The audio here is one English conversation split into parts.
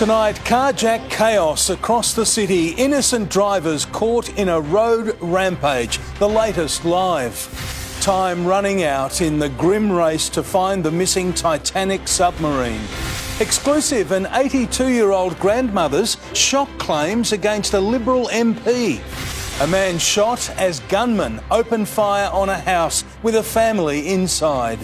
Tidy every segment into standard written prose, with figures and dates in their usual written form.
Tonight, carjack chaos across the city. Innocent drivers caught in a road rampage. The latest live. Time running out in the grim race to find the missing Titanic submarine. Exclusive, an 82-year-old grandmother's shock claims against a Liberal MP. A man shot as gunmen opened fire on a house with a family inside.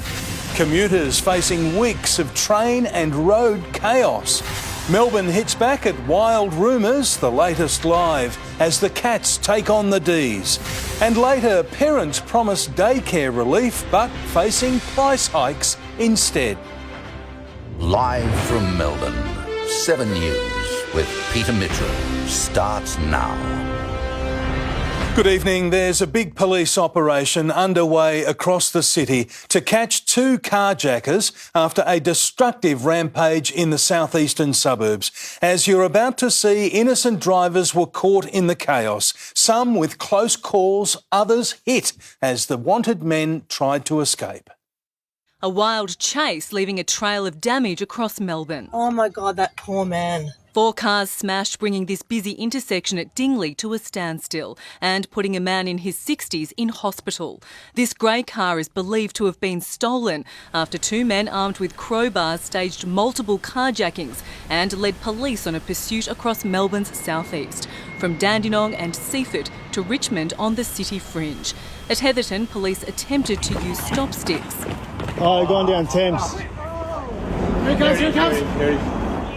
Commuters facing weeks of train and road chaos. Melbourne hits back at wild rumours, the latest live, as the Cats take on the Ds. And later, parents promise daycare relief, but facing price hikes instead. Live from Melbourne, 7 News with Peter Mitchell starts now. Good evening. There's a big police operation underway across the city to catch two carjackers after a destructive rampage in the southeastern suburbs. As you're about to see, innocent drivers were caught in the chaos, some with close calls, others hit as the wanted men tried to escape. A wild chase leaving a trail of damage across Melbourne. Oh my God, that poor man. 4 cars smashed, bringing this busy intersection at Dingley to a standstill and putting a man in his 60s in hospital. This grey car is believed to have been stolen after 2 men armed with crowbars staged multiple carjackings and led police on a pursuit across Melbourne's southeast, from Dandenong and Seaford to Richmond on the city fringe. At Heatherton, police attempted to use stop sticks. Oh, going down Thames. Here it comes.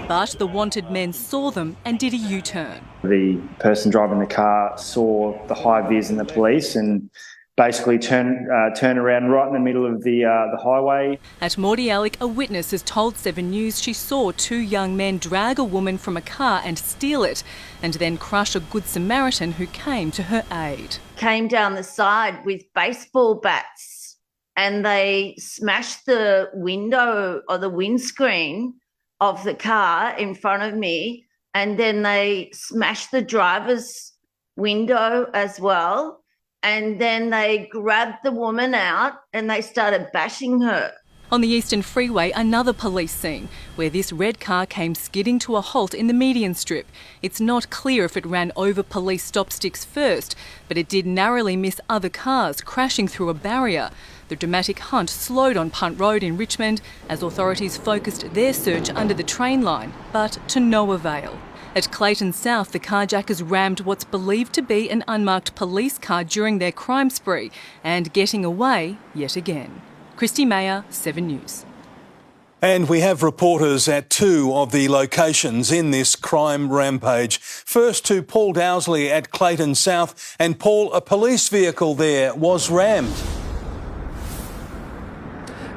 But the wanted men saw them and did a U-turn. The person driving the car saw the high vis and the police and basically turned around right in the middle of the highway. At Mordialloc, a witness has told 7 News she saw 2 young men drag a woman from a car and steal it, and then crush a Good Samaritan who came to her aid. Came down the side with baseball bats and they smashed the window or the windscreen of the car in front of me, and then they smashed the driver's window as well, and then they grabbed the woman out and they started bashing her. On the Eastern Freeway, another police scene, where this red car came skidding to a halt in the median strip. It's not clear if it ran over police stop sticks first, but it did narrowly miss other cars, crashing through a barrier. The dramatic hunt slowed on Punt Road in Richmond as authorities focused their search under the train line, but to no avail. At Clayton South, the carjackers rammed what's believed to be an unmarked police car during their crime spree and getting away yet again. Christy Mayer, 7 News. And we have reporters at 2 of the locations in this crime rampage. First to Paul Dowsley at Clayton South. And Paul, a police vehicle there was rammed.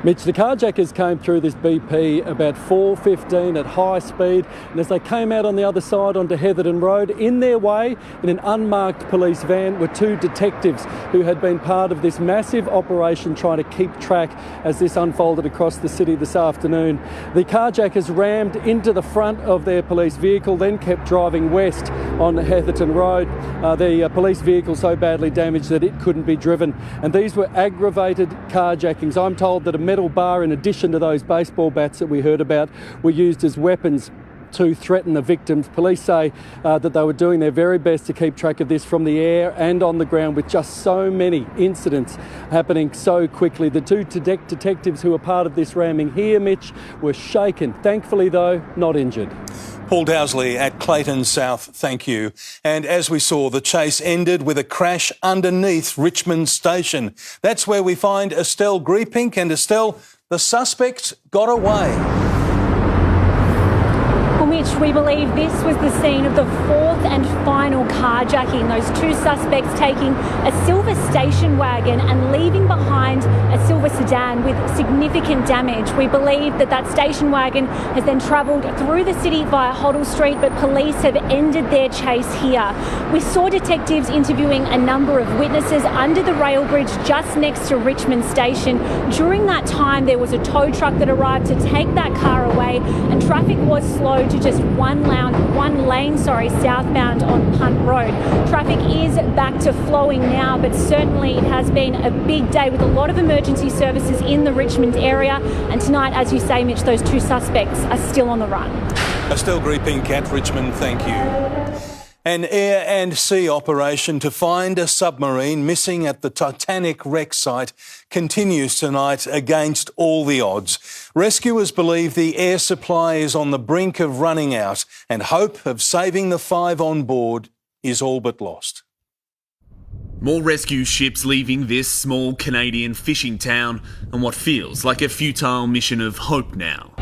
Mitch, the carjackers came through this BP about 4:15 at high speed, and as they came out on the other side onto Heatherton Road, in their way, in an unmarked police van, were 2 detectives who had been part of this massive operation trying to keep track as this unfolded across the city this afternoon. The carjackers rammed into the front of their police vehicle, then kept driving west on Heatherton Road. The police vehicle so badly damaged that it couldn't be driven. And these were aggravated carjackings. I'm told that a metal bar, in addition to those baseball bats that we heard about, were used as weapons to threaten the victims. Police say that they were doing their very best to keep track of this from the air and on the ground, with just so many incidents happening so quickly. The 2 detectives who were part of this ramming here, Mitch, were shaken. Thankfully, though, not injured. Paul Dowsley at Clayton South, thank you. And as we saw, the chase ended with a crash underneath Richmond Station. That's where we find Estelle Griepink. And Estelle, the suspect got away. Mitch, we believe this was the scene of the 4th and final carjacking. Those 2 suspects taking a silver station wagon and leaving behind a silver sedan with significant damage. We believe that station wagon has then travelled through the city via Hoddle Street, but police have ended their chase here. We saw detectives interviewing a number of witnesses under the rail bridge just next to Richmond Station. During that time, there was a tow truck that arrived to take that car away, and traffic was slowed to just one lane, southbound on Punt Road. Traffic is back to flowing now, but certainly it has been a big day with a lot of emergency services in the Richmond area. And tonight, as you say, Mitch, those 2 suspects are still on the run. A Stelgri Pink at Richmond, thank you. An air and sea operation to find a submarine missing at the Titanic wreck site continues tonight against all the odds. Rescuers believe the air supply is on the brink of running out and hope of saving the 5 on board is all but lost. More rescue ships leaving this small Canadian fishing town on what feels like a futile mission of hope now.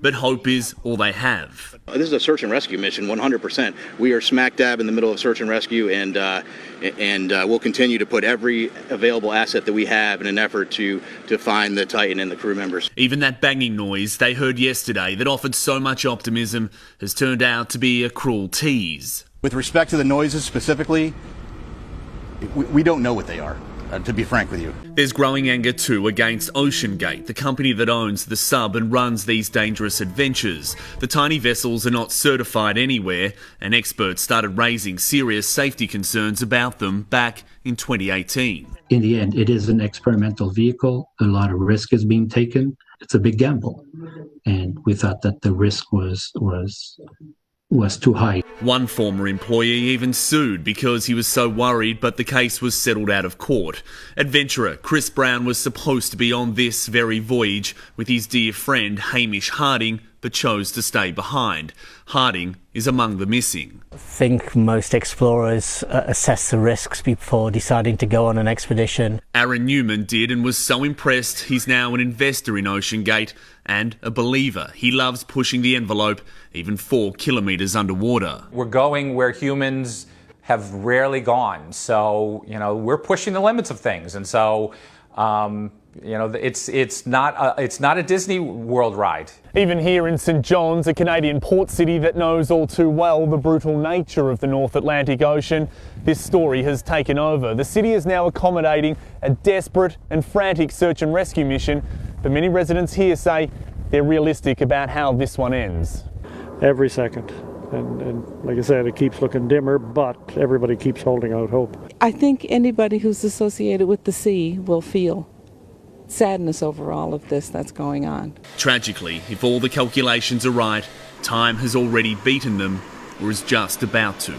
But hope is all they have. This is a search and rescue mission, 100%. We are smack dab in the middle of search and rescue, and we'll continue to put every available asset that we have in an effort to find the Titan and the crew members. Even that banging noise they heard yesterday that offered so much optimism has turned out to be a cruel tease. With respect to the noises specifically, we don't know what they are, to be frank with you. There's growing anger too against OceanGate, the company that owns the sub and runs these dangerous adventures. The tiny vessels are not certified anywhere, and experts started raising serious safety concerns about them back in 2018. In the end, it is an experimental vehicle. A lot of risk is being taken. It's a big gamble. And we thought that the risk was too high. One former employee even sued because he was so worried, but the case was settled out of court. Adventurer Chris Brown was supposed to be on this very voyage with his dear friend Hamish Harding, but chose to stay behind. Harding is among the missing. I think most explorers assess the risks before deciding to go on an expedition. Aaron Newman did and was so impressed he's now an investor in OceanGate and a believer. He loves pushing the envelope even 4 kilometres underwater. We're going where humans have rarely gone. So, we're pushing the limits of things. And so, it's not a Disney World ride. Even here in St John's, a Canadian port city that knows all too well the brutal nature of the North Atlantic Ocean, this story has taken over. The city is now accommodating a desperate and frantic search and rescue mission, but many residents here say they're realistic about how this one ends. Every second. And like I said, it keeps looking dimmer, but everybody keeps holding out hope. I think anybody who's associated with the sea will feel sadness over all of this that's going on. Tragically, if all the calculations are right, time has already beaten them or is just about to.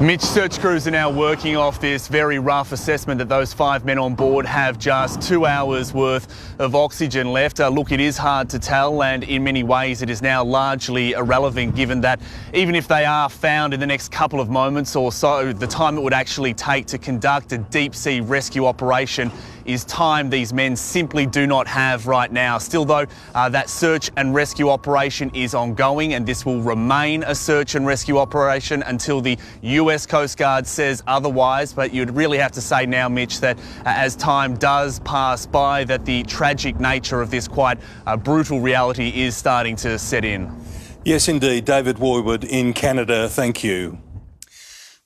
Mitch, search crews are now working off this very rough assessment that those 5 men on board have just 2 hours worth of oxygen left. Look, it is hard to tell, and in many ways it is now largely irrelevant, given that even if they are found in the next couple of moments or so, the time it would actually take to conduct a deep sea rescue operation is time these men simply do not have right now. Still though, that search and rescue operation is ongoing, and this will remain a search and rescue operation until the US Coast Guard says otherwise. But you'd really have to say now, Mitch, that as time does pass by, that the tragic nature of this quite brutal reality is starting to set in. Yes, indeed. David Woodward in Canada, thank you.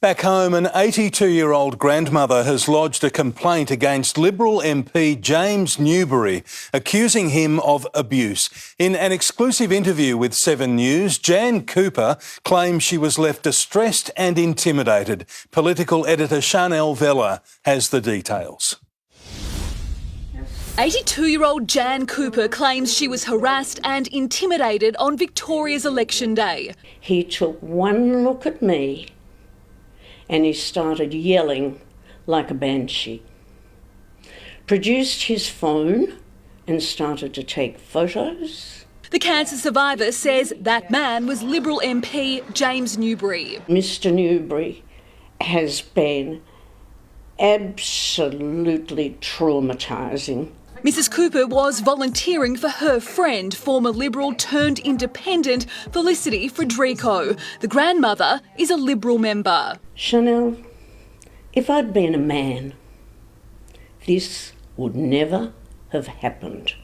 Back home, an 82-year-old grandmother has lodged a complaint against Liberal MP James Newbury, accusing him of abuse. In an exclusive interview with 7 News, Jan Cooper claims she was left distressed and intimidated. Political editor Chanel Vella has the details. 82-year-old Jan Cooper claims she was harassed and intimidated on Victoria's election day. He took one look at me and he started yelling like a banshee. Produced his phone and started to take photos. The cancer survivor says that man was Liberal MP James Newbury. Mr. Newbury has been absolutely traumatising. Mrs. Cooper was volunteering for her friend, former Liberal turned independent Felicity Frederico. The grandmother is a Liberal member. Chanel, if I'd been a man, this would never have happened.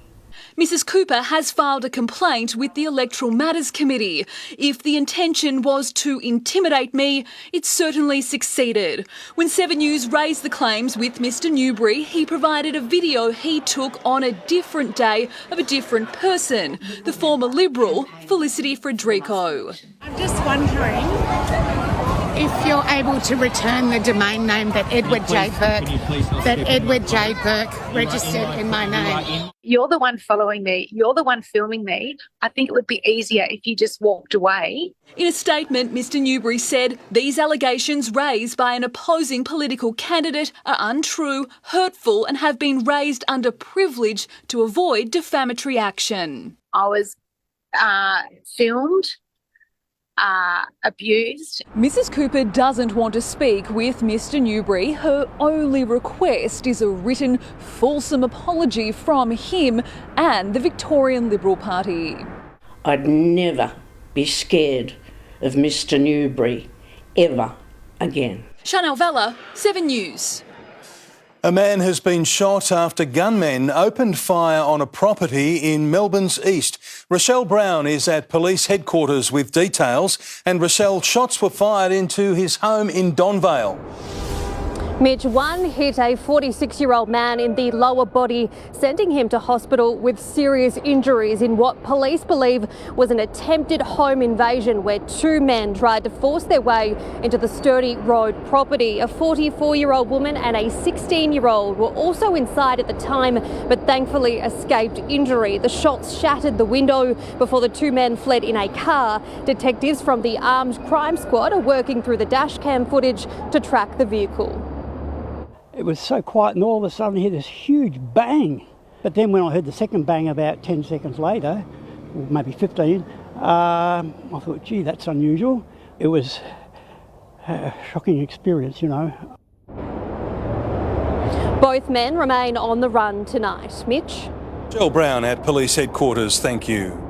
Mrs. Cooper has filed a complaint with the Electoral Matters Committee. If the intention was to intimidate me, it certainly succeeded. When 7 News raised the claims with Mr. Newbury, he provided a video he took on a different day of a different person, the former Liberal Felicity Frederico. I'm just wondering if you're able to return the domain name that Edward J. Burke registered in my name. You're the one following me. You're the one filming me. I think it would be easier if you just walked away. In a statement, Mr Newbury said these allegations raised by an opposing political candidate are untrue, hurtful and have been raised under privilege to avoid defamatory action. I was filmed, abused. Mrs Cooper doesn't want to speak with Mr Newbury. Her only request is a written, fulsome apology from him and the Victorian Liberal Party. I'd never be scared of Mr Newbury ever again. Chanel Vella, 7 News. A man has been shot after gunmen opened fire on a property in Melbourne's east. Rochelle Brown is at police headquarters with details. And Rochelle, shots were fired into his home in Donvale. Mitch, one hit a 46-year-old man in the lower body, sending him to hospital with serious injuries in what police believe was an attempted home invasion where two men tried to force their way into the Sturdy Road property. A 44-year-old woman and a 16-year-old were also inside at the time, but thankfully escaped injury. The shots shattered the window before the two men fled in a car. Detectives from the Armed Crime Squad are working through the dashcam footage to track the vehicle. It was so quiet and all of a sudden I heard this huge bang. But then when I heard the second bang about 10 seconds later, or maybe 15, I thought, gee, that's unusual. It was a shocking experience, you know. Both men remain on the run tonight. Mitch? Jill Brown at police headquarters, thank you.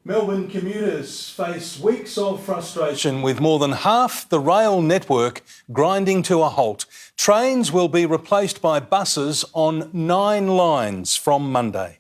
Melbourne commuters face weeks of frustration with more than half the rail network grinding to a halt. Trains will be replaced by buses on 9 lines from Monday.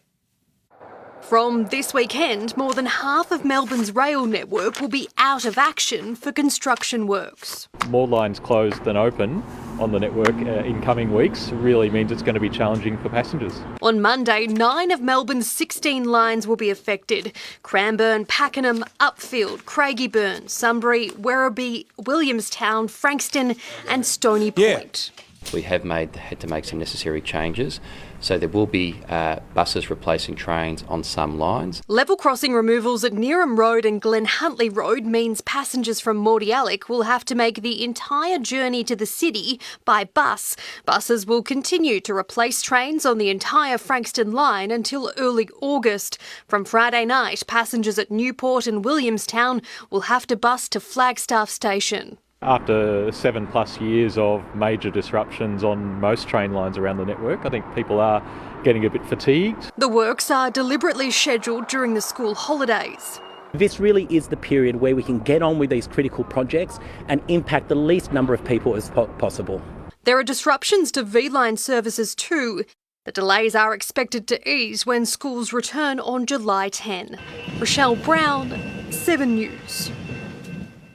From this weekend, more than half of Melbourne's rail network will be out of action for construction works. More lines closed than open on the network in coming weeks really means it's going to be challenging for passengers. On Monday, 9 of Melbourne's 16 lines will be affected. Cranbourne, Pakenham, Upfield, Craigieburn, Sunbury, Werribee, Williamstown, Frankston and Stony Point. We have had to make some necessary changes, so there will be buses replacing trains on some lines. Level crossing removals at Neeram Road and Glen Huntly Road means passengers from Mordialloc will have to make the entire journey to the city by bus. Buses will continue to replace trains on the entire Frankston line until early August. From Friday night, passengers at Newport and Williamstown will have to bus to Flagstaff Station. After 7+ years of major disruptions on most train lines around the network, I think people are getting a bit fatigued. The works are deliberately scheduled during the school holidays. This really is the period where we can get on with these critical projects and impact the least number of people as possible. There are disruptions to V-Line services too. The delays are expected to ease when schools return on July 10. Rochelle Brown, 7 News.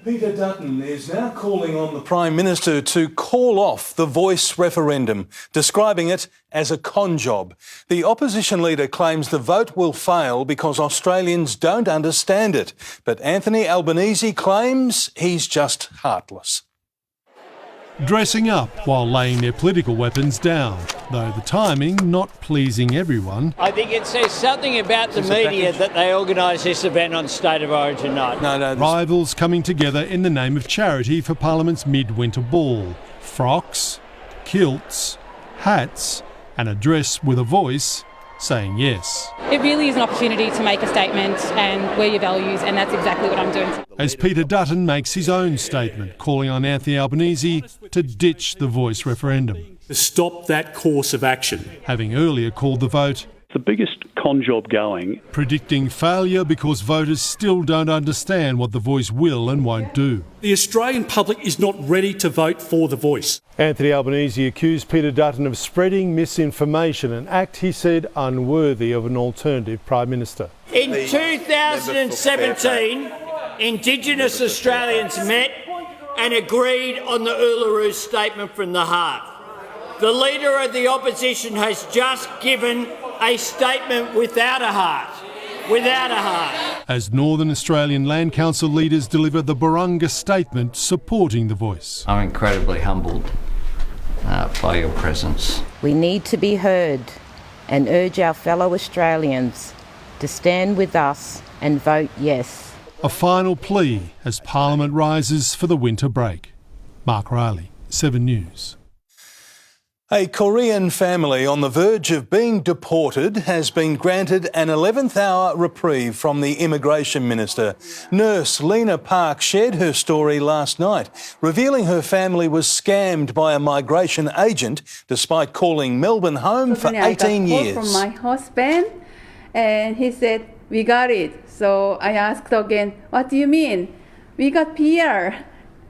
Peter Dutton is now calling on the Prime Minister to call off the Voice referendum, describing it as a con job. The opposition leader claims the vote will fail because Australians don't understand it. But Anthony Albanese claims he's just heartless. Dressing up while laying their political weapons down, though the timing not pleasing everyone. I think it says something about the media that they organise this event on State of Origin night. Rivals coming together in the name of charity for Parliament's midwinter ball. Frocks, kilts, hats and a dress with a voice saying yes. It really is an opportunity to make a statement and wear your values, and that's exactly what I'm doing. As Peter Dutton makes his own statement, calling on Anthony Albanese to ditch the Voice referendum. To stop that course of action. Having earlier called the vote the biggest con job going. Predicting failure because voters still don't understand what the Voice will and won't do. The Australian public is not ready to vote for the Voice. Anthony Albanese accused Peter Dutton of spreading misinformation, an act he said unworthy of an alternative Prime Minister. In 2017, Indigenous Australians met and agreed on the Uluru Statement from the Heart. The Leader of the Opposition has just given a statement without a heart. without a heart. As Northern Australian Land Council leaders deliver the Barunga statement supporting the voice. I'm incredibly humbled by your presence. We need to be heard and urge our fellow Australians to stand with us and vote yes. A final plea as Parliament rises for the winter break. Mark Riley, 7 News. A Korean family on the verge of being deported has been granted an 11th hour reprieve from the Immigration Minister. Nurse Lena Park shared her story last night, revealing her family was scammed by a migration agent despite calling Melbourne home for 18 years. I got a call from my husband and he said, "We got it." So I asked again, "What do you mean?" "We got PR."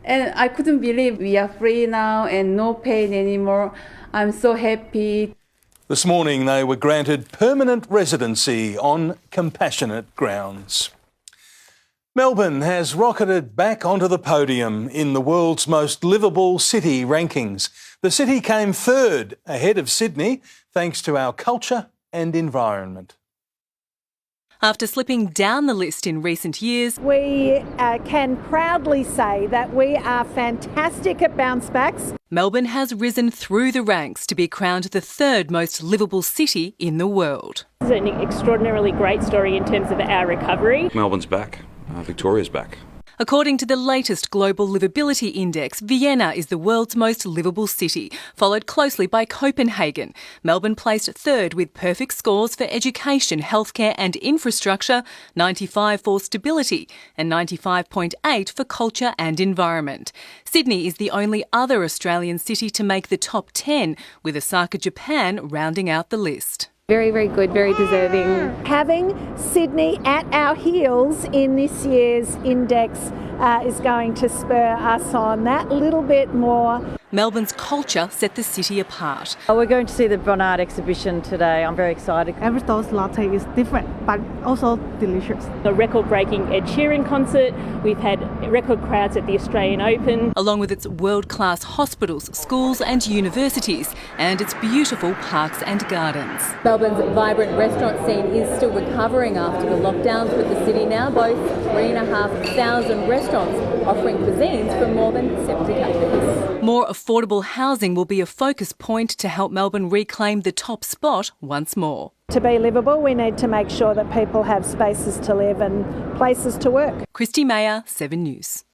And I couldn't believe we are free now and no pain anymore. I'm so happy. This morning they were granted permanent residency on compassionate grounds. Melbourne has rocketed back onto the podium in the world's most livable city rankings. The city came third, ahead of Sydney, thanks to our culture and environment. After slipping down the list in recent years, we can proudly say that we are fantastic at bounce backs. Melbourne has risen through the ranks to be crowned the third most livable city in the world. This is an extraordinarily great story in terms of our recovery. Melbourne's back. Victoria's back. According to the latest Global Livability Index, Vienna is the world's most livable city, followed closely by Copenhagen. Melbourne placed third with perfect scores for education, healthcare and infrastructure, 95 for stability and 95.8 for culture and environment. Sydney is the only other Australian city to make the top 10, with Osaka, Japan rounding out the list. Very, very good, very deserving. Having Sydney at our heels in this year's index is going to spur us on that little bit more. Melbourne's culture set the city apart. We're going to see the Bonnard exhibition today. I'm very excited. Every toast latte is different, but also delicious. A record-breaking Ed Sheeran concert. We've had record crowds at the Australian Open. Along with its world-class hospitals, schools and universities, and its beautiful parks and gardens. Melbourne's vibrant restaurant scene is still recovering after the lockdowns, with the city now boasts 3,500 restaurants offering cuisines from more than 70 countries. More affordable housing will be a focus point to help Melbourne reclaim the top spot once more. To be livable, we need to make sure that people have spaces to live and places to work. Christy Mayer, 7 News.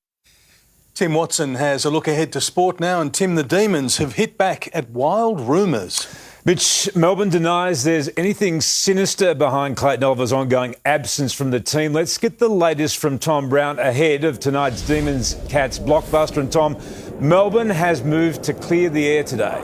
Tim Watson has a look ahead to sport now, and Tim, the Demons have hit back at wild rumours. Mitch, Melbourne denies there's anything sinister behind Clayton Oliver's ongoing absence from the team. Let's get the latest from Tom Brown ahead of tonight's Demons Cats blockbuster. And Tom, Melbourne has moved to clear the air today.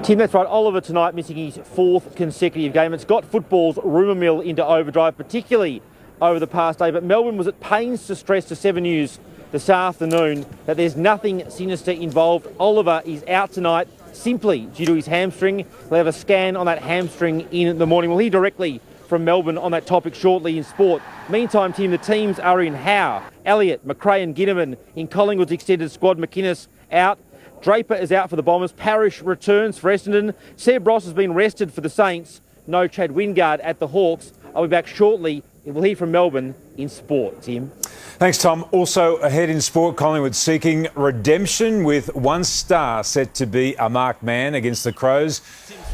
Tim, that's right. Oliver tonight missing his fourth consecutive game. It's got football's rumour mill into overdrive, particularly over the past day. But Melbourne was at pains to stress to 7 News this afternoon that there's nothing sinister involved. Oliver is out tonight simply due to his hamstring. They'll have a scan on that hamstring in the morning. We'll hear directly from Melbourne on that topic shortly in sport. Meantime, Tim, the teams are in Howe, Elliott, McRae and Ginneman. In Collingwood's extended squad, McInnes out. Draper is out for the Bombers. Parrish returns for Essendon. Seb Ross has been rested for the Saints. No Chad Wingard at the Hawks. I'll be back shortly. We'll hear from Melbourne in sport, Tim. Thanks, Tom. Also ahead in sport, Collingwood seeking redemption with one star set to be a marked man against the Crows.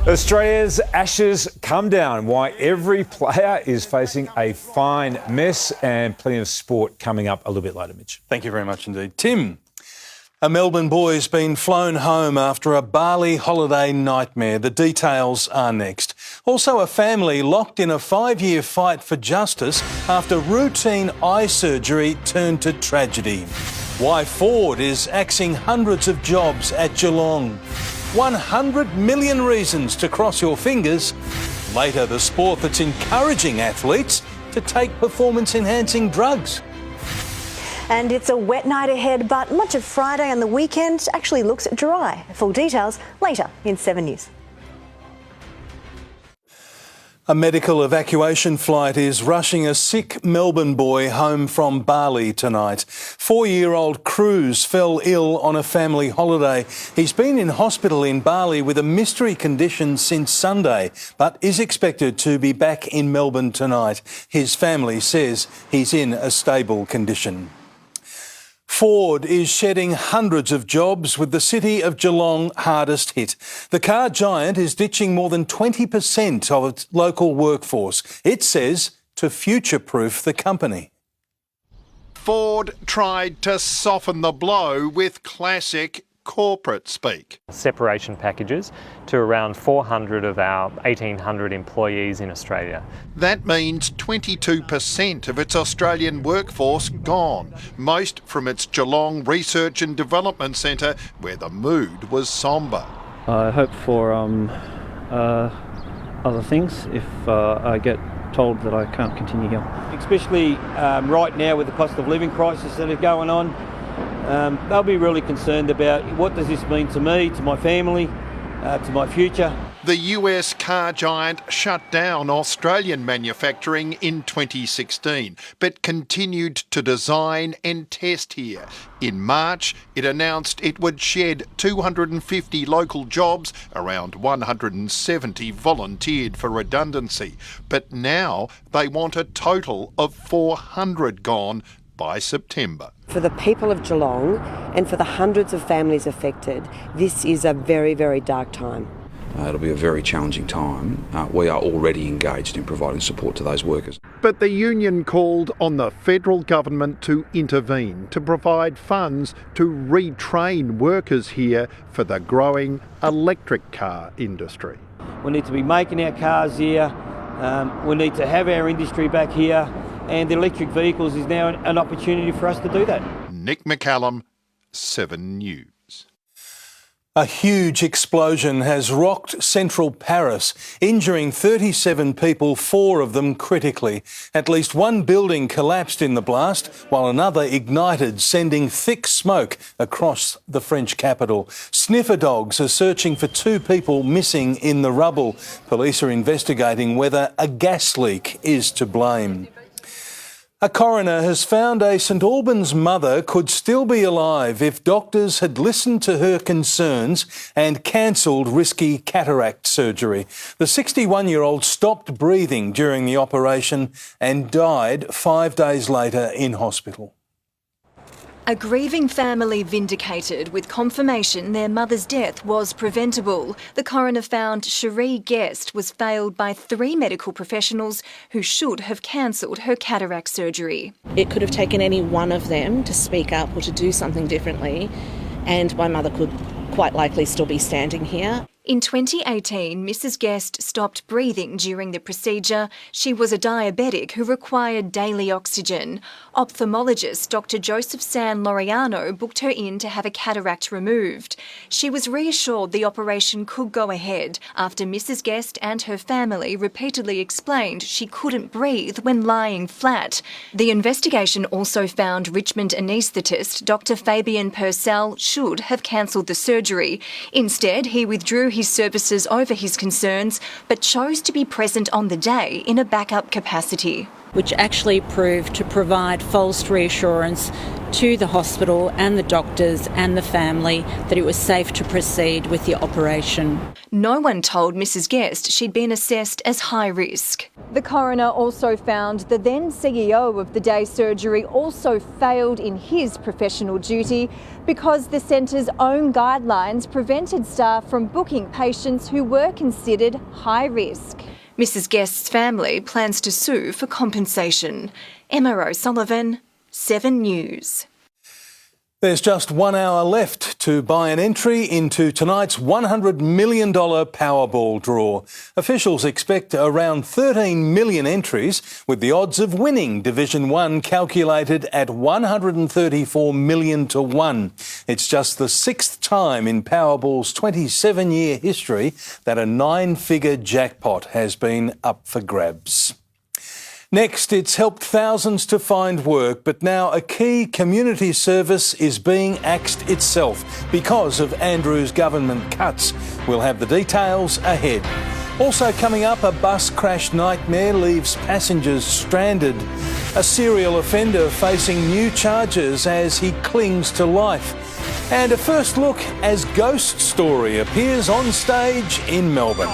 Australia's Ashes come down, why every player is facing a fine mess, and plenty of sport coming up a little bit later, Mitch. Thank you very much indeed. Tim. A Melbourne boy's been flown home after a Bali holiday nightmare. The details are next. Also, a family locked in a 5-year fight for justice after routine eye surgery turned to tragedy. Why Ford is axing hundreds of jobs at Geelong. 100 million reasons to cross your fingers. Later, the sport that's encouraging athletes to take performance-enhancing drugs. And it's a wet night ahead, but much of Friday and the weekend actually looks dry. Full details later in 7 News. A medical evacuation flight is rushing a sick Melbourne boy home from Bali tonight. 4-year-old Cruz fell ill on a family holiday. He's been in hospital in Bali with a mystery condition since Sunday, but is expected to be back in Melbourne tonight. His family says he's in a stable condition. Ford is shedding hundreds of jobs with the city of Geelong hardest hit. The car giant is ditching more than 20% of its local workforce, it says, to future-proof the company. Ford tried to soften the blow with classic corporate speak. Separation packages to around 400 of our 1,800 employees in Australia. That means 22% of its Australian workforce gone, most from its Geelong Research and Development Centre, where the mood was sombre. I hope for other things if I get told that I can't continue here. Especially right now with the cost of living crisis that is going on. They'll be really concerned about what does this mean to me, to my family, to my future. The US car giant shut down Australian manufacturing in 2016, but continued to design and test here. In March, it announced it would shed 250 local jobs, around 170 volunteered for redundancy. But now they want a total of 400 gone by September. For the people of Geelong and for the hundreds of families affected, this is a very, very dark time. It'll be a very challenging time. We are already engaged in providing support to those workers. But the union called on the federal government to intervene, to provide funds to retrain workers here for the growing electric car industry. We need to be making our cars here. We need to have our industry back here. And the electric vehicles is now an opportunity for us to do that. Nick McCallum, 7 News. A huge explosion has rocked central Paris, injuring 37 people, 4 of them critically. At least one building collapsed in the blast, while another ignited, sending thick smoke across the French capital. Sniffer dogs are searching for 2 people missing in the rubble. Police are investigating whether a gas leak is to blame. A coroner has found a St Albans mother could still be alive if doctors had listened to her concerns and cancelled risky cataract surgery. The 61-year-old stopped breathing during the operation and died 5 days later in hospital. A grieving family vindicated with confirmation their mother's death was preventable. The coroner found Cherie Guest was failed by 3 medical professionals who should have cancelled her cataract surgery. It could have taken any one of them to speak up or to do something differently, and my mother could quite likely still be standing here. In 2018, Mrs. Guest stopped breathing during the procedure. She was a diabetic who required daily oxygen. Ophthalmologist Dr. Joseph San Laureano booked her in to have a cataract removed. She was reassured the operation could go ahead after Mrs. Guest and her family repeatedly explained she couldn't breathe when lying flat. The investigation also found Richmond anaesthetist Dr. Fabian Purcell should have cancelled the surgery. Instead, he withdrew his services over his concerns, but chose to be present on the day in a backup capacity. Which actually proved to provide false reassurance to the hospital and the doctors and the family that it was safe to proceed with the operation. No one told Mrs. Guest she'd been assessed as high risk. The coroner also found the then CEO of the day surgery also failed in his professional duty because the centre's own guidelines prevented staff from booking patients who were considered high risk. Mrs. Guest's family plans to sue for compensation. Emma O'Sullivan, 7 News. There's just 1 hour left to buy an entry into tonight's $100 million Powerball draw. Officials expect around 13 million entries, with the odds of winning Division 1 calculated at 134 million to 1. It's just the 6th time in Powerball's 27-year history that a 9-figure jackpot has been up for grabs. Next, it's helped thousands to find work, but now a key community service is being axed itself because of Andrew's government cuts. We'll have the details ahead. Also coming up, a bus crash nightmare leaves passengers stranded. A serial offender facing new charges as he clings to life. And a first look as Ghost Story appears on stage in Melbourne.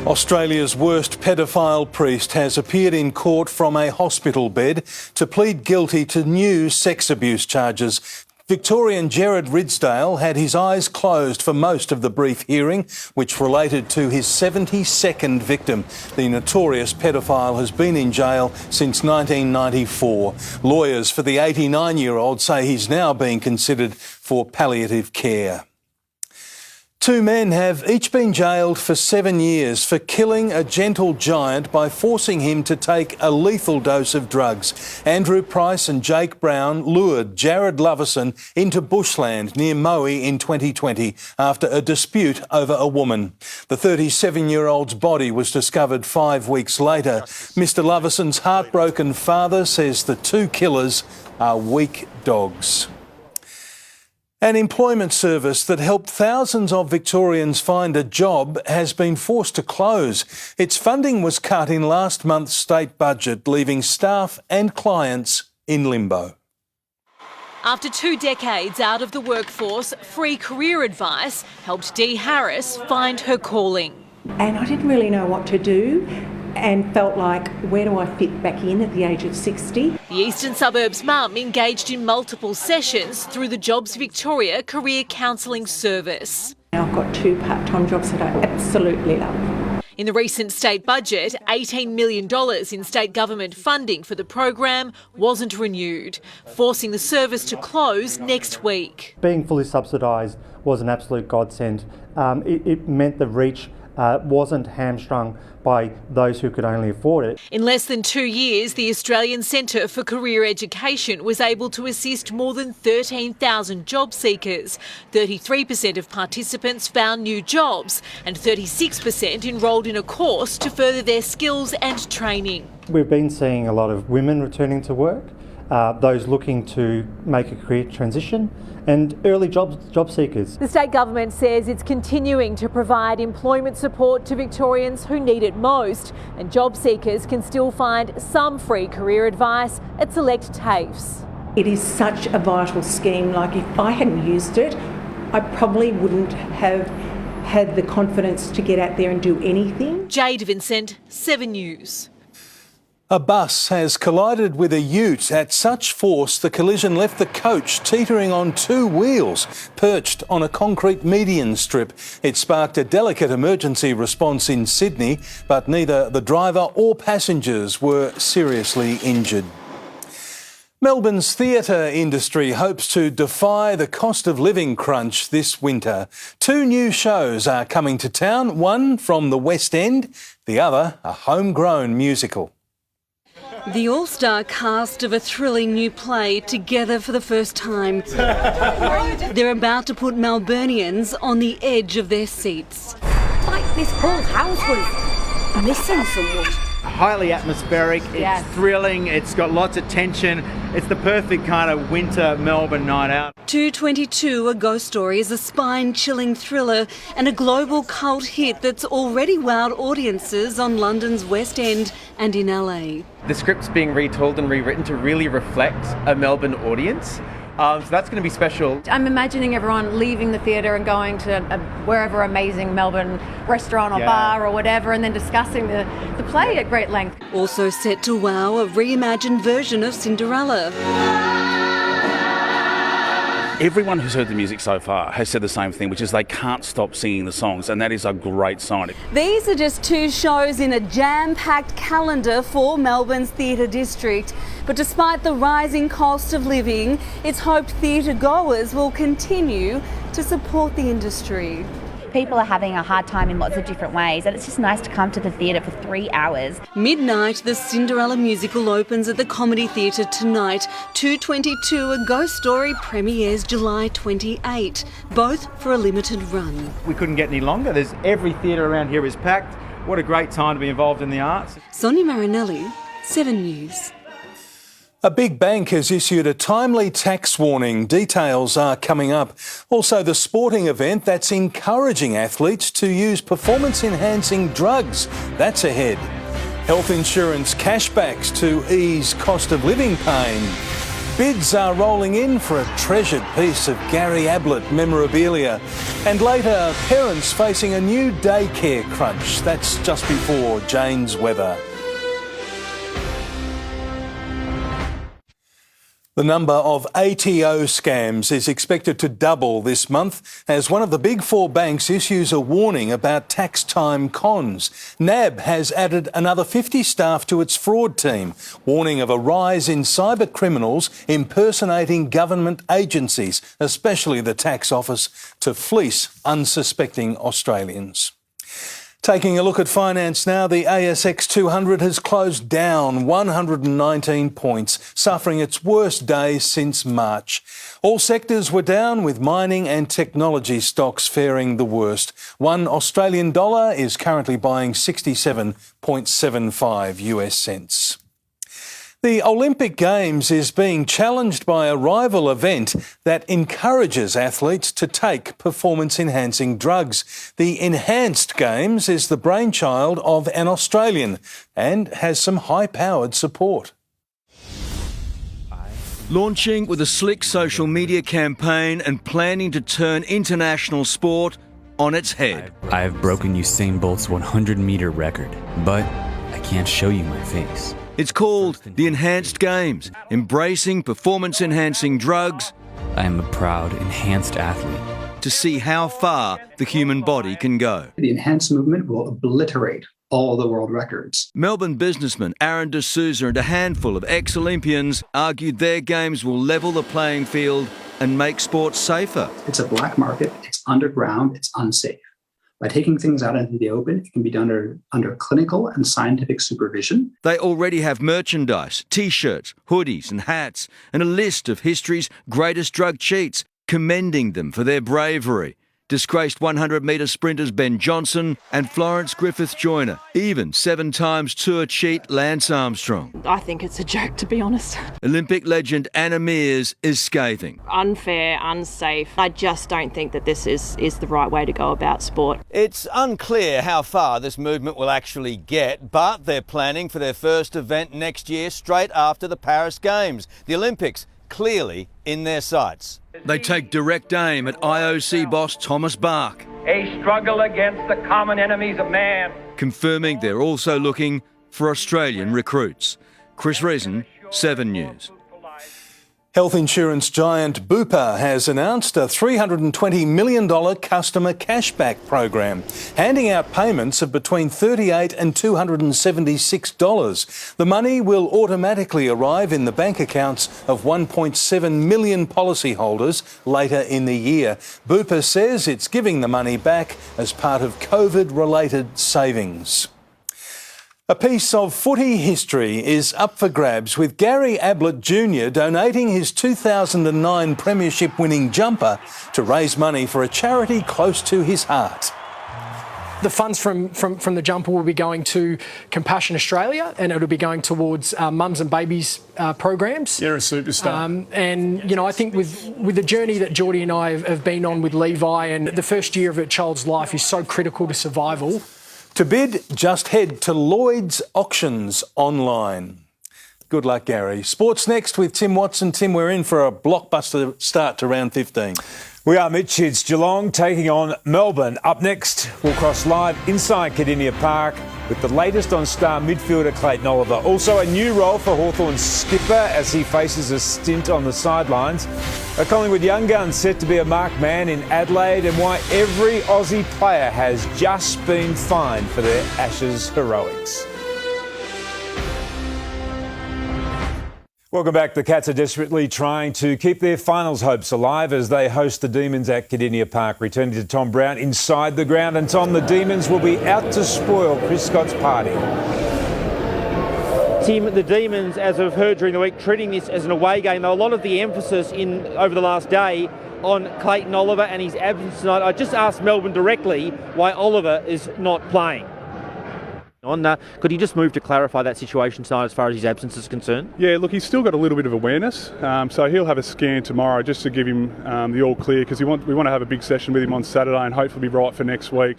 Australia's worst pedophile priest has appeared in court from a hospital bed to plead guilty to new sex abuse charges. Victorian Gerard Ridsdale had his eyes closed for most of the brief hearing, which related to his 72nd victim. The notorious pedophile has been in jail since 1994. Lawyers for the 89-year-old say he's now being considered for palliative care. Two men have each been jailed for 7 years for killing a gentle giant by forcing him to take a lethal dose of drugs. Andrew Price and Jake Brown lured Jared Lovison into bushland near Moe in 2020 after a dispute over a woman. The 37-year-old's body was discovered 5 weeks later. Mr. Lovison's heartbroken father says the two killers are weak dogs. An employment service that helped thousands of Victorians find a job has been forced to close. Its funding was cut in last month's state budget, leaving staff and clients in limbo. After 2 decades out of the workforce, Free Career Advice helped Dee Harris find her calling. And I didn't really know what to do and felt like, where do I fit back in at the age of 60? The Eastern Suburbs mum engaged in multiple sessions through the Jobs Victoria Career Counselling Service. I've got 2 part-time jobs that I absolutely love. In the recent state budget, $18 million in state government funding for the program wasn't renewed, forcing the service to close next week. Being fully subsidised was an absolute godsend. It meant the reach wasn't hamstrung by those who could only afford it. In less than 2 years, the Australian Centre for Career Education was able to assist more than 13,000 job seekers. 33% of participants found new jobs and 36% enrolled in a course to further their skills and training. We've been seeing a lot of women returning to work, those looking to make a career transition, and early job seekers. The state government says it's continuing to provide employment support to Victorians who need it most, and job seekers can still find some free career advice at select TAFEs. It is such a vital scheme. Like, if I hadn't used it, I probably wouldn't have had the confidence to get out there and do anything. Jade Vincent, 7 News. A bus has collided with a ute at such force the collision left the coach teetering on 2 wheels, perched on a concrete median strip. It sparked a delicate emergency response in Sydney, but neither the driver or passengers were seriously injured. Melbourne's theatre industry hopes to defy the cost of living crunch this winter. 2 new shows are coming to town, one from the West End, the other a homegrown musical. The all-star cast of a thrilling new play together for the first time. They're about to put Melburnians on the edge of their seats. Like this whole house was missing someone. Highly atmospheric, it's thrilling, it's got lots of tension. It's the perfect kind of winter Melbourne night out. 222, A Ghost Story, is a spine-chilling thriller and a global cult hit that's already wowed audiences on London's West End and in LA. The script's being retold and rewritten to really reflect a Melbourne audience. So that's going to be special. I'm imagining everyone leaving the theatre and going to wherever amazing Melbourne restaurant or bar or whatever, and then discussing the play at great length. Also set to wow a reimagined version of Cinderella. Everyone who's heard the music so far has said the same thing, which is they can't stop singing the songs, and that is a great sign. These are just 2 shows in a jam-packed calendar for Melbourne's theatre district. But despite the rising cost of living, it's hoped theatre goers will continue to support the industry. People are having a hard time in lots of different ways, and it's just nice to come to the theatre for 3 hours. Midnight, the Cinderella musical opens at the Comedy Theatre tonight. 222, A Ghost Story premieres July 28, both for a limited run. We couldn't get any longer. Every theatre around here is packed. What a great time to be involved in the arts. Sonia Marinelli, 7 News. A big bank has issued a timely tax warning. Details are coming up. Also, the sporting event that's encouraging athletes to use performance-enhancing drugs. That's ahead. Health insurance cashbacks to ease cost of living pain. Bids are rolling in for a treasured piece of Gary Ablett memorabilia. And later, parents facing a new daycare crunch. That's just before Jane's weather. The number of ATO scams is expected to double this month as one of the big four banks issues a warning about tax time cons. NAB has added another 50 staff to its fraud team, warning of a rise in cyber criminals impersonating government agencies, especially the tax office, to fleece unsuspecting Australians. Taking a look at finance now, the ASX 200 has closed down 119 points, suffering its worst day since March. All sectors were down, with mining and technology stocks faring the worst. One Australian dollar is currently buying 67.75 US cents. The Olympic Games is being challenged by a rival event that encourages athletes to take performance-enhancing drugs. The Enhanced Games is the brainchild of an Australian and has some high-powered support. Launching with a slick social media campaign and planning to turn international sport on its head. I have broken Usain Bolt's 100-metre record, but I can't show you my face. It's called the Enhanced Games, embracing performance-enhancing drugs. I am a proud, enhanced athlete. To see how far the human body can go. The enhanced movement will obliterate all the world records. Melbourne businessman Aaron D'Souza and a handful of ex-Olympians argued their games will level the playing field and make sport safer. It's a black market, it's underground, it's unsafe. By taking things out into the open, it can be done under clinical and scientific supervision. They already have merchandise, T-shirts, hoodies and hats, and a list of history's greatest drug cheats, commending them for their bravery. Disgraced 100-metre sprinters Ben Johnson and Florence Griffith-Joyner, even 7-time Tour cheat Lance Armstrong. I think it's a joke, to be honest. Olympic legend Anna Meares is scathing. Unfair, unsafe. I just don't think that this is the right way to go about sport. It's unclear how far this movement will actually get, but they're planning for their first event next year, straight after the Paris Games. The Olympics clearly in their sights. They take direct aim at IOC boss Thomas Bach. A struggle against the common enemies of man. Confirming they're also looking for Australian recruits. Chris Reason, 7 News. Health insurance giant Bupa has announced a $320 million customer cashback program, handing out payments of between $38 and $276. The money will automatically arrive in the bank accounts of 1.7 million policyholders later in the year. Bupa says it's giving the money back as part of COVID-related savings. A piece of footy history is up for grabs, with Gary Ablett Jr. donating his 2009 premiership-winning jumper to raise money for a charity close to his heart. The funds from the jumper will be going to Compassion Australia, and it'll be going towards mums and babies programs. You're a superstar. And, you know, I think with the journey that Geordie and I have been on with Levi, and the first year of a child's life is so critical to survival. To bid, just head to Lloyd's Auctions online. Good luck, Gary. Sports next with Tim Watson. Tim, we're in for a blockbuster start to round 15. We are, Mitch. It's Geelong taking on Melbourne. Up next, we'll cross live inside Kardinia Park with the latest on star midfielder Clayton Oliver. Also a new role for Hawthorn's skipper as he faces a stint on the sidelines. A Collingwood young gun set to be a marked man in Adelaide, and why every Aussie player has just been fined for their Ashes heroics. Welcome back. The Cats are desperately trying to keep their finals hopes alive as they host the Demons at Kardinia Park. Returning to Tom Brown inside the ground. And Tom, the Demons will be out to spoil Chris Scott's party. Tim, the Demons, as we've heard during the week, treating this as an away game. Though a lot of the emphasis over the last day on Clayton Oliver and his absence tonight. I just asked Melbourne directly why Oliver is not playing. Could he just move to clarify that situation tonight as far as his absence is concerned? Yeah, look, he's still got a little bit of awareness, so he'll have a scan tomorrow just to give him the all clear, because we want to have a big session with him on Saturday and hopefully be right for next week.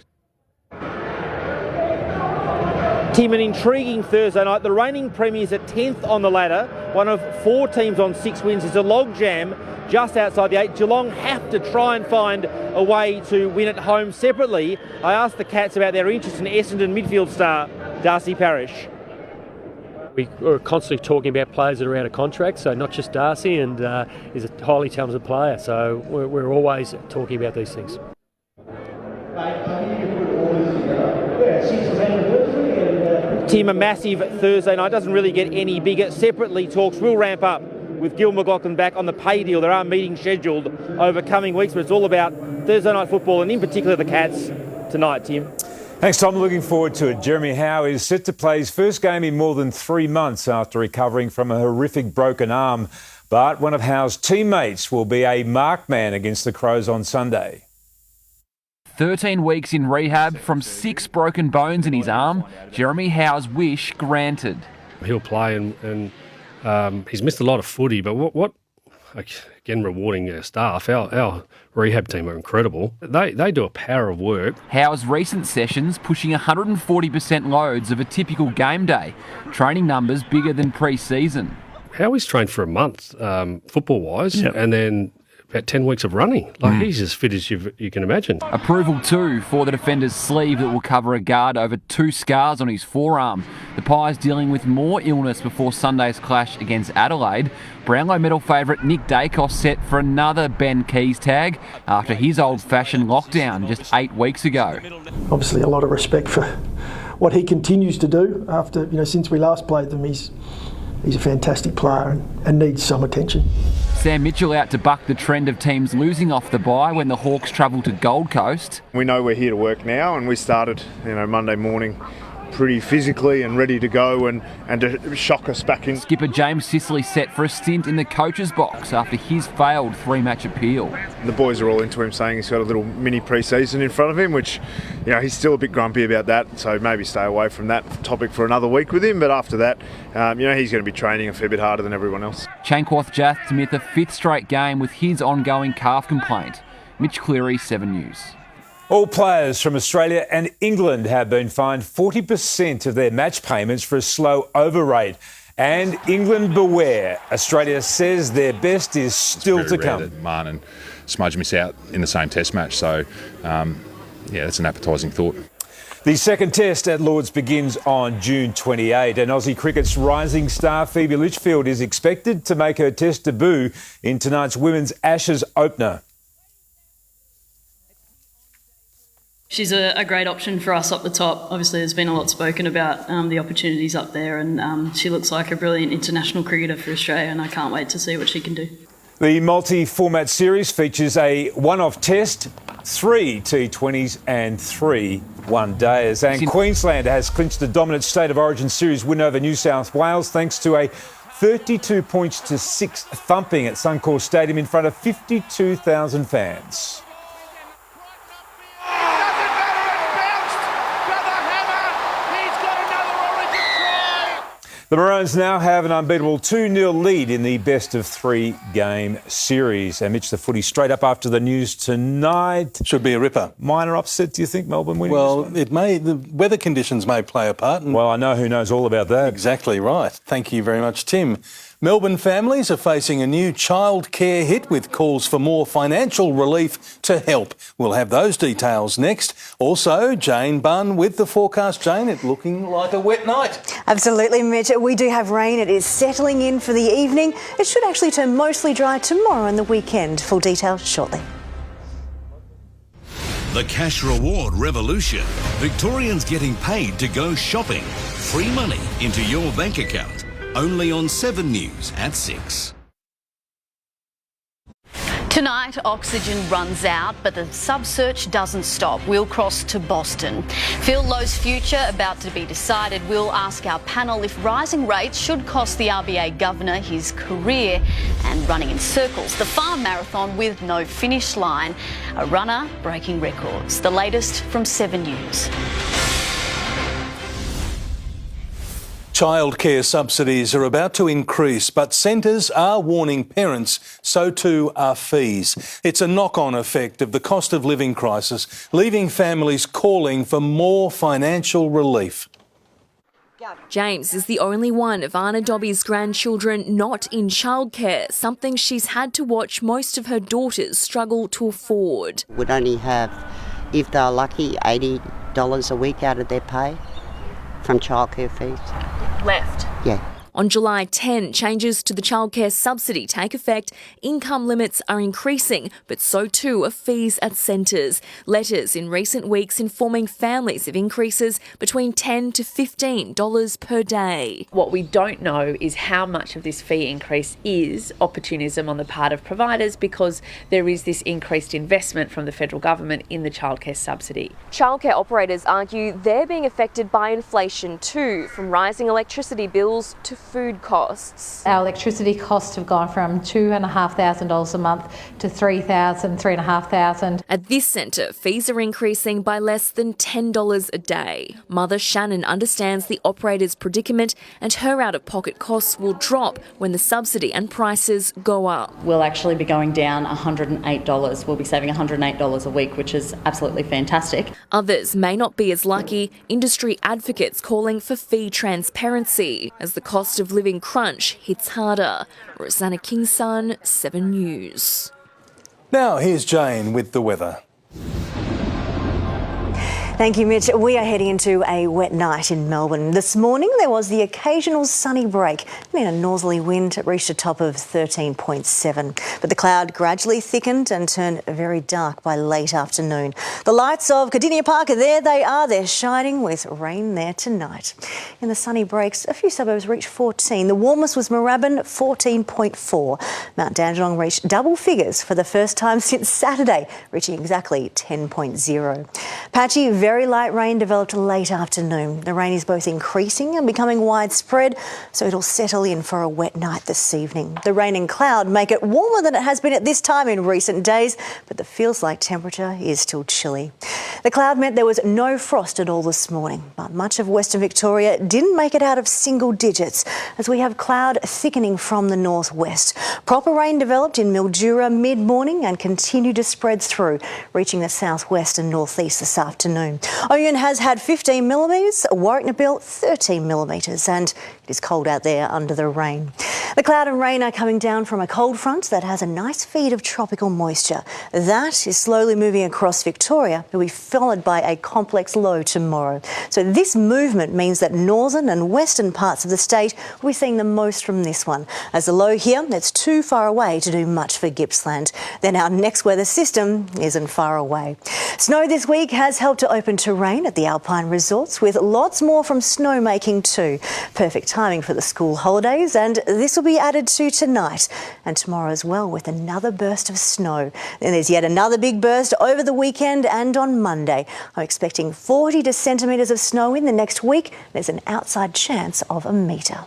Tim, an intriguing Thursday night. The reigning premiers at 10th on the ladder, one of 4 teams on 6 wins. It's a logjam just outside the 8. Geelong have to try and find a way to win at home. Separately, I asked the Cats about their interest in Essendon midfield star Darcy Parish. We're constantly talking about players that are out of contract, so not just Darcy, and is a highly talented player, so we're always talking about these things. Tim, a massive Thursday night, doesn't really get any bigger. Separately, talks will ramp up with Gil McLachlan back on the pay deal. There are meetings scheduled over coming weeks, but it's all about Thursday night football and in particular the Cats tonight, Tim. Thanks, Tom. Looking forward to it. Jeremy Howe is set to play his first game in more than 3 months after recovering from a horrific broken arm. But one of Howe's teammates will be a markman against the Crows on Sunday. 13 weeks in rehab from 6 broken bones in his arm. Jeremy Howe's wish granted. He'll play and he's missed a lot of footy, but what again, rewarding staff. Our rehab team are incredible. They do a power of work. Howe's recent sessions pushing 140% loads of a typical game day. Training numbers bigger than pre-season. Howe's trained for a month, football-wise, and then about 10 weeks of running. He's as fit as you can imagine. Approval too for the defender's sleeve that will cover a guard over 2 scars on his forearm. The Pies dealing with more illness before Sunday's clash against Adelaide. Brownlow medal favourite Nick Dacos set for another Ben Keys tag after his old-fashioned lockdown just 8 weeks ago. Obviously a lot of respect for what he continues to do after, since we last played them. He's a fantastic player and needs some attention. Sam Mitchell out to buck the trend of teams losing off the bye when the Hawks travel to Gold Coast. We know we're here to work now, and we started, Monday morning pretty physically and ready to go and to shock us back in. Skipper James Sicily set for a stint in the coach's box after his failed 3-match appeal. The boys are all into him, saying he's got a little mini pre-season in front of him, which, he's still a bit grumpy about that, so maybe stay away from that topic for another week with him. But after that, he's going to be training a fair bit harder than everyone else. Chankwath Jath to miss a 5th straight game with his ongoing calf complaint. Mitch Cleary, 7 News. All players from Australia and England have been fined 40% of their match payments for a slow over rate. And England beware. Australia says their best is still to come. That Marn and Smudge miss out in the same test match. So, that's an appetising thought. The second test at Lord's begins on June 28, and Aussie cricket's rising star Phoebe Litchfield is expected to make her test debut in tonight's Women's Ashes opener. She's a great option for us up the top. Obviously, there's been a lot spoken about the opportunities up there, and she looks like a brilliant international cricketer for Australia, and I can't wait to see what she can do. The multi-format series features a one-off test, 3 T20s and 3 one-dayers. And Queensland has clinched the dominant State of Origin series win over New South Wales thanks to a 32-6 thumping at Suncorp Stadium in front of 52,000 fans. The Maroons now have an unbeatable 2-0 lead in the best-of-3 game series. And Mitch, the footy straight up after the news tonight. Should be a ripper. Minor upset, do you think, Melbourne winning? Well, the weather conditions may play a part. Well, I know who knows all about that. Exactly right. Thank you very much, Tim. Melbourne families are facing a new childcare hit with calls for more financial relief to help. We'll have those details next. Also, Jane Bunn with the forecast. Jane, it's looking like a wet night. Absolutely, Mitch. We do have rain. It is settling in for the evening. It should actually turn mostly dry tomorrow and the weekend. Full details shortly. The cash reward revolution. Victorians getting paid to go shopping. Free money into your bank account. Only on 7 News at 6. Tonight, oxygen runs out, but the sub-search doesn't stop. We'll cross to Boston. Phil Lowe's future about to be decided. We'll ask our panel if rising rates should cost the RBA governor his career, and running in circles. The farm marathon with no finish line. A runner breaking records. The latest from 7 News. Childcare subsidies are about to increase, but centres are warning parents, so too are fees. It's a knock-on effect of the cost of living crisis, leaving families calling for more financial relief. James is the only one of Anna Dobby's grandchildren not in childcare, something she's had to watch most of her daughters struggle to afford. Would only have, if they're lucky, $80 a week out of their pay from childcare fees. Left. Yeah. On July 10, changes to the childcare subsidy take effect. Income limits are increasing, but so too are fees at centres. Letters in recent weeks informing families of increases between $10 to $15 per day. What we don't know is how much of this fee increase is opportunism on the part of providers, because there is this increased investment from the federal government in the childcare subsidy. Childcare operators argue they're being affected by inflation too, from rising electricity bills to food costs. Our electricity costs have gone from $2,500 a month to $3,000, $3,500. At this centre, fees are increasing by less than $10 a day. Mother Shannon understands the operator's predicament, and her out-of-pocket costs will drop when the subsidy and prices go up. We'll actually be going down $108. We'll be saving $108 a week, which is absolutely fantastic. Others may not be as lucky. Industry advocates calling for fee transparency as the cost of living crunch hits harder. Rosanna Kingson, 7 News. Now here's Jane with the weather. Thank you, Mitch. We are heading into a wet night in Melbourne. This morning there was the occasional sunny break, and a northerly wind reached a top of 13.7. But the cloud gradually thickened and turned very dark by late afternoon. The lights of Cardinia Park, there they are. They're shining with rain there tonight. In the sunny breaks, a few suburbs reached 14. The warmest was Moorabbin, 14.4. Mount Dandenong reached double figures for the first time since Saturday, reaching exactly 10.0. Patchy, very light rain developed late afternoon. The rain is both increasing and becoming widespread, so it'll settle in for a wet night this evening. The rain and cloud make it warmer than it has been at this time in recent days, but the feels-like temperature is still chilly. The cloud meant there was no frost at all this morning, but much of Western Victoria didn't make it out of single digits, as we have cloud thickening from the northwest. Proper rain developed in Mildura mid-morning and continued to spread through, reaching the southwest and northeast this afternoon. Oyun has had 15 millimetres, Warwick-Nabil 13 millimetres, and it is cold out there under the rain. The cloud and rain are coming down from a cold front that has a nice feed of tropical moisture. That is slowly moving across Victoria. It will be followed by a complex low tomorrow. So this movement means that northern and western parts of the state will be seeing the most from this one. As the low here, it's too far away to do much for Gippsland. Then our next weather system isn't far away. Snow this week has helped to open terrain at the Alpine resorts, with lots more from snowmaking too. Perfect timing for the school holidays, and this will be added to tonight and tomorrow as well, with another burst of snow. Then there's yet another big burst over the weekend and on Monday. I'm expecting 40 centimetres of snow in the next week. There's an outside chance of a metre.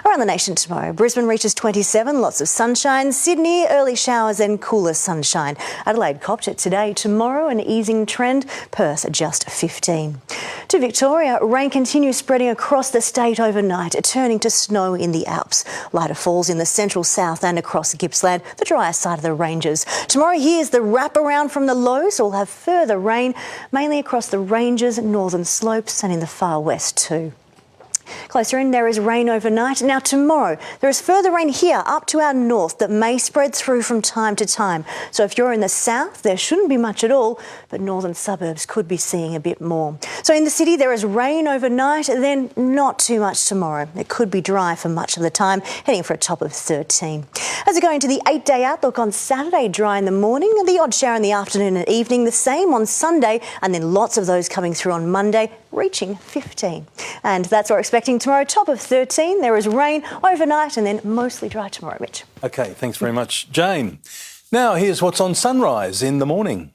Around the nation tomorrow, Brisbane reaches 27, lots of sunshine. Sydney, early showers and cooler sunshine. Adelaide copped it today. Tomorrow, an easing trend. Perth just 15. To Victoria, rain continues spreading across the state overnight, turning to snow in the Alps. Lighter falls in the central south and across Gippsland, the drier side of the ranges. Tomorrow here's the wraparound from the low, so we'll have further rain, mainly across the ranges, northern slopes and in the far west too. Closer in, there is rain overnight. Now tomorrow, there is further rain here up to our north that may spread through from time to time. So if you're in the south, there shouldn't be much at all, but northern suburbs could be seeing a bit more. So in the city, there is rain overnight, then not too much tomorrow. It could be dry for much of the time, heading for a top of 13. As we go into the 8-day outlook on Saturday, dry in the morning, and the odd shower in the afternoon and evening, the same on Sunday, and then lots of those coming through on Monday, reaching 15. And that's what we're expecting tomorrow, top of 13. There is rain overnight and then mostly dry tomorrow, Mitch. OK, thanks very much, Jane. Now here's what's on Sunrise in the morning.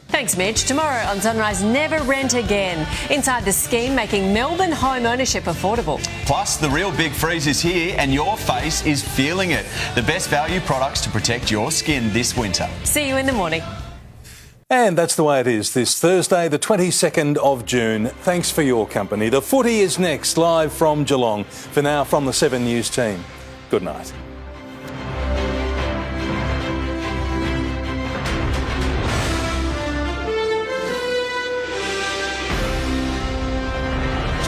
Thanks, Mitch. Tomorrow on Sunrise, never rent again. Inside the scheme, making Melbourne home ownership affordable. Plus, the real big freeze is here and your face is feeling it. The best value products to protect your skin this winter. See you in the morning. And that's the way it is this Thursday, the 22nd of June. Thanks for your company. The footy is next, live from Geelong. For now, from the 7 News team, good night.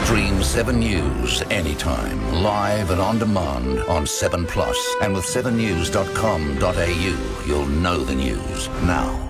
Stream 7 News anytime, live and on demand on 7plus. And with 7news.com.au, you'll know the news now.